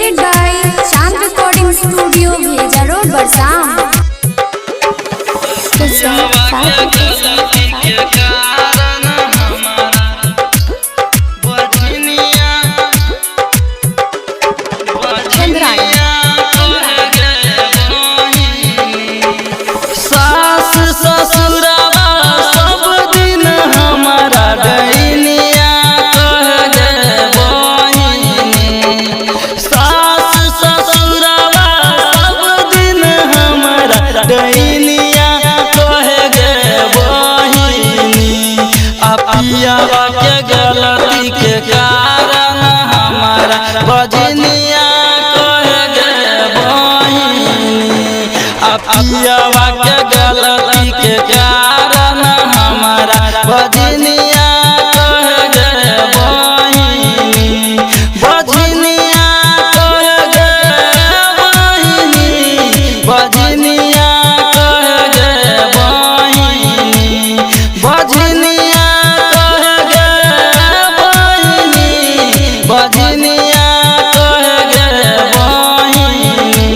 presented by Chand Recording Studio, Bheja Road, Barsam. पियावा के गलती के कारण हमारा बजनिया कह गए बहिनी। पियावा के गलती के कारण हमारा बजनिया कह गए बहिनी। बजनिया कह गए बहिनी, बजनिया कह गए बहिनी, बजनिया बजनिया कह गए बहिनी।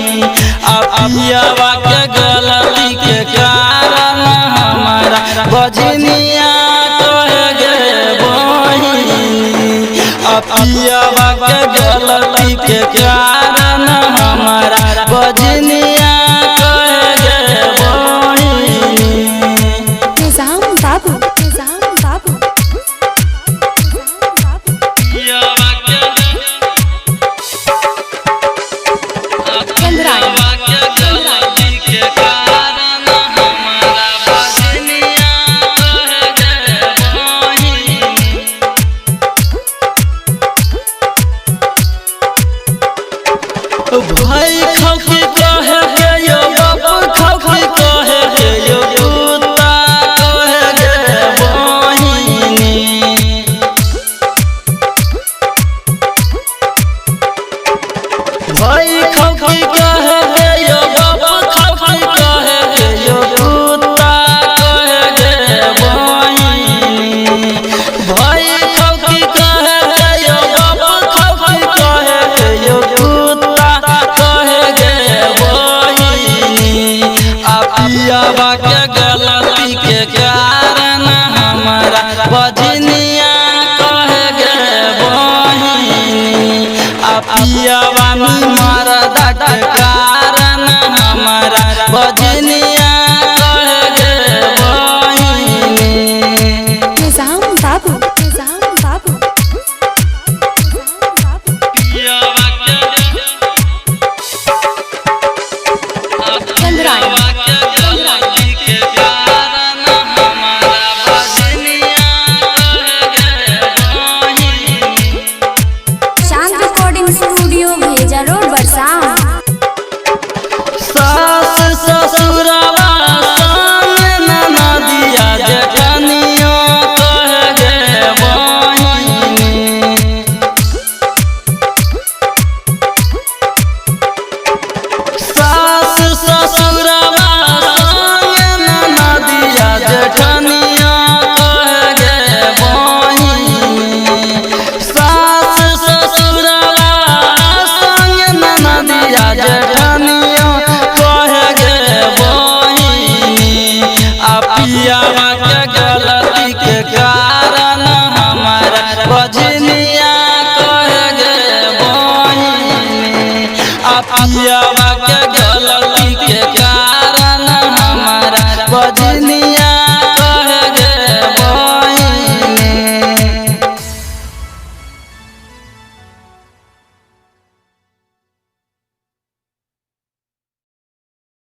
पियावा के गलती के कारण हमारा बजनिया कह गए बहिनी। पियावा के गलती के कारण हमारा बजनिया कह गए बहिनी। निजाम बाबू, निजाम बाबू, भाई खौकी कहे के यो बाप खौकी कहे के यो कुत्ता कहे गे बहिनी। भाई खौकी कहे के यो बाप खौकी कहे के यो कुत्ता कहे गे बहिनी। भाई खौकी कहे के यो बाप खौकी कहे के यो पियावा के गलती के कारण हमारा बजनिया कह गए बहिनी। पियावा मरदा के कारण हमारा बजनिया कह गए बहिनी। निजाम बाबू, निजाम बाबू, पियावा के Chand Recording Studio, Bheja Road, Barsam. सास ससुरवा संग ननदिया जेठनिया कह गए बहिनी। सास ससुरवा संग ननदिया जेठनिया कह गए बहिनी। सास ससुरवा संग ननदिया जेठनिया कह गए बहिनी। पियावा के गलती के कारण हमारा बजनिया कह गए बहिनी। पियावा के गलती